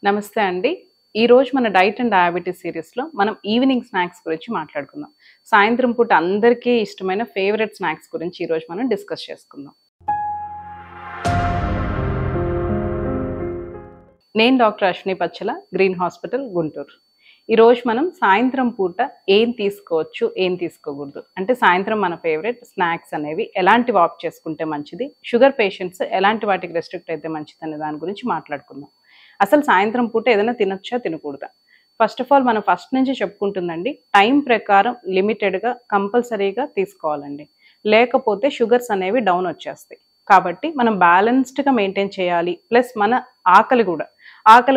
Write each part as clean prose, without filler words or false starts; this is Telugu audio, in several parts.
నమస్తే అండి. ఈరోజు మన డైట్ అండ్ డయాబెటీస్ సీరీస్‌లో మనం ఈవినింగ్ స్నాక్స్ గురించి మాట్లాడుకుందాం. సాయంత్రం పూట అందరికీ ఇష్టమైన ఫేవరెట్ స్నాక్స్ గురించి ఈరోజు మనం డిస్కస్ చేసుకుందాం. నేను doctor Ashwini Pachchala, green hospital, Guntur. ఈరోజు మనం సాయంత్రం పూట ఏం తీసుకోవచ్చు, ఏం తీసుకోకూడదు. అంటే సాయంత్రం మన ఫేవరెట్ స్నాక్స్ అనేవి ఎలాంటివి ఆప్ట్ చేసుకుంటే మంచిది, షుగర్ పేషెంట్స్ ఎలాంటి వాటికి రెస్ట్రిక్ట్ అయితే మంచిది అనే దాని గురించి మాట్లాడుకుందాం. అసలు సాయంత్రం పూట ఏదైనా తినొచ్చా, తినకూడదా? ఫస్ట్ ఆఫ్ ఆల్ మనం ఫస్ట్ నుంచి చెప్పుకుంటుందండి, టైం ప్రకారం లిమిటెడ్గా కంపల్సరీగా తీసుకోవాలండి. లేకపోతే షుగర్స్ అనేవి డౌన్ వచ్చేస్తాయి. కాబట్టి మనం బ్యాలెన్స్డ్గా మెయింటైన్ చేయాలి. ప్లస్ మన ఆకలి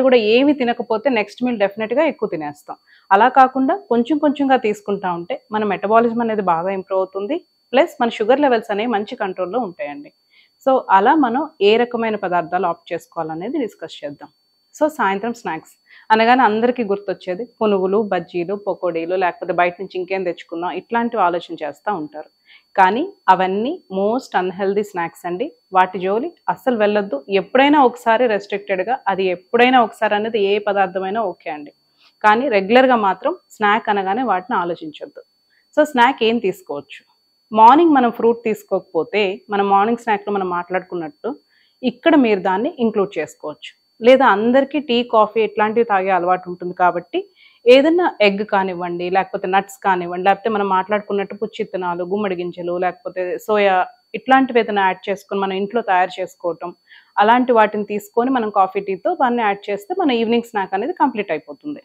కూడా ఏమి తినకపోతే నెక్స్ట్ మీల్ డెఫినెట్గా ఎక్కువ తినేస్తాం. అలా కాకుండా కొంచెం కొంచెంగా తీసుకుంటా ఉంటే మన మెటబాలిజం అనేది బాగా ఇంప్రూవ్ అవుతుంది. ప్లస్ మన షుగర్ లెవెల్స్ అనేవి మంచి కంట్రోల్లో ఉంటాయండి. సో అలా మనం ఏ రకమైన పదార్థాలు ఆప్ట్ చేసుకోవాలనేది డిస్కస్ చేద్దాం. సో సాయంత్రం స్నాక్స్ అనగానే అందరికీ గుర్తొచ్చేది పునుగులు, బజ్జీలు, పకోడీలు, లేకపోతే బయట నుంచి ఇంకేం తెచ్చుకుందాం ఇట్లాంటివి ఆలోచన చేస్తూ ఉంటారు. కానీ అవన్నీ మోస్ట్ అన్హెల్దీ స్నాక్స్ అండి. వాటి జోలి అస్సలు వెళ్ళొద్దు. ఎప్పుడైనా ఒకసారి రెస్ట్రిక్టెడ్గా, అది ఎప్పుడైనా ఒకసారి అనేది ఏ పదార్థమైనా ఓకే అండి. కానీ రెగ్యులర్గా మాత్రం స్నాక్ అనగానే వాటిని ఆలోచించొద్దు. సో స్నాక్ ఏం తీసుకోవచ్చు? మార్నింగ్ మనం ఫ్రూట్ తీసుకోకపోతే మన మార్నింగ్ స్నాక్లో మనం మాట్లాడుకున్నట్టు ఇక్కడ మీరు దాన్ని ఇంక్లూడ్ చేసుకోవచ్చు. లేదా అందరికీ టీ, కాఫీ ఇట్లాంటివి తాగే అలవాటు ఉంటుంది కాబట్టి ఏదైనా ఎగ్ కానివ్వండి, లేకపోతే నట్స్ కానివ్వండి, లేకపోతే మనం మాట్లాడుకున్నట్టు పుచ్చిత్తనాలు, గుమ్మడి గింజలు, లేకపోతే సోయా ఇట్లాంటివి ఏదైనా యాడ్ చేసుకొని మనం ఇంట్లో తయారు చేసుకోవటం, అలాంటి వాటిని తీసుకొని మనం కాఫీ, టీతో దాన్ని యాడ్ చేస్తే మన ఈవినింగ్ స్నాక్ అనేది కంప్లీట్ అయిపోతుంది.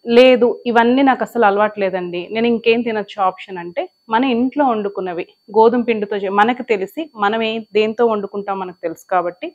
లేదు ఇవన్నీ నాకు అసలు అలవాటు లేదండి, నేను ఇంకేం తినొచ్చు ఆప్షన్ అంటే మన ఇంట్లో వండుకున్నవి గోధుమ పిండితో మనకు తెలిసి మనం దేంతో వండుకుంటాం మనకు తెలుసు కాబట్టి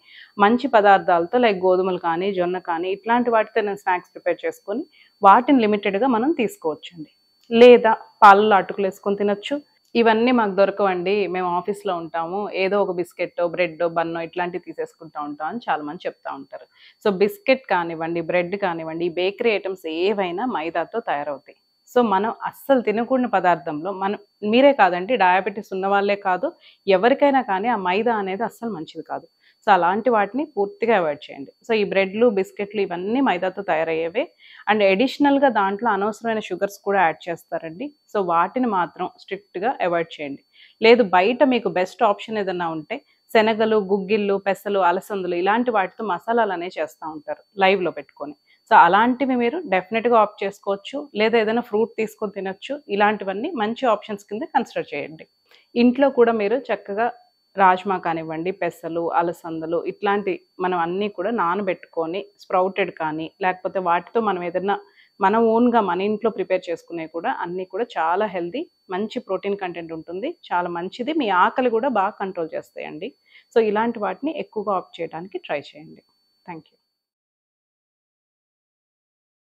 మంచి పదార్థాలతో లైక్ గోధుమలు కానీ, జొన్న కానీ ఇట్లాంటి వాటితో నేను స్నాక్స్ ప్రిపేర్ చేసుకొని వాటిని లిమిటెడ్గా మనం తీసుకోవచ్చండి. లేదా పాలల్లో అటుకులు వేసుకొని తినొచ్చు. ఇవన్నీ మాకు దొరకవండి, మేము ఆఫీస్లో ఉంటాము, ఏదో ఒక బిస్కెట్, బ్రెడ్, బన్నో ఇట్లాంటివి తీసేసుకుంటూ ఉంటాం అని చాలామంది చెప్తూ ఉంటారు. సో బిస్కెట్ కానివ్వండి, బ్రెడ్ కానివ్వండి, బేకరీ ఐటమ్స్ ఏవైనా మైదాతో తయారవుతాయి. సో మనం అస్సలు తినకూడని పదార్థంలో మీరే కాదండి, డయాబెటీస్ ఉన్న వాళ్ళే కాదు, ఎవరికైనా కానీ ఆ మైదా అనేది అస్సలు మంచిది కాదు. సో అలాంటి వాటిని పూర్తిగా అవాయిడ్ చేయండి. సో ఈ బ్రెడ్లు, బిస్కెట్లు ఇవన్నీ మైదాతో తయారయ్యేవే. అండ్ అడిషనల్గా దాంట్లో అనవసరమైన షుగర్స్ కూడా యాడ్ చేస్తారండి. సో వాటిని మాత్రం స్ట్రిక్ట్గా అవాయిడ్ చేయండి. లేదు బయట మీకు బెస్ట్ ఆప్షన్ ఏదన్నా ఉంటే శనగలు, గుగ్గిళ్ళు, పెసలు, అలసందులు ఇలాంటి వాటితో మసాలాలు అనేవి చేస్తూ ఉంటారు లైవ్లో పెట్టుకొని. సో అలాంటివి మీరు డెఫినెట్గా ఆప్ట్ చేసుకోవచ్చు. లేదా ఏదైనా ఫ్రూట్ తీసుకొని తినొచ్చు. ఇలాంటివన్నీ మంచి ఆప్షన్స్ కింద కన్సిడర్ చేయండి. ఇంట్లో కూడా మీరు చక్కగా రాజ్మా కానివ్వండి, పెసలు, అలసందలు ఇట్లాంటి మనం అన్నీ కూడా నానబెట్టుకొని స్ప్రౌటెడ్ కానీ, లేకపోతే వాటితో మనం ఏదైనా మన ఓన్గా మన ఇంట్లో ప్రిపేర్ చేసుకునే కూడా అన్నీ కూడా చాలా హెల్దీ, మంచి ప్రోటీన్ కంటెంట్ ఉంటుంది, చాలా మంచిది. మీ ఆకలి కూడా బాగా కంట్రోల్ చేస్తాయండి. సో ఇలాంటి వాటిని ఎక్కువగా ఆప్ట్ చేయడానికి ట్రై చేయండి. Thank you.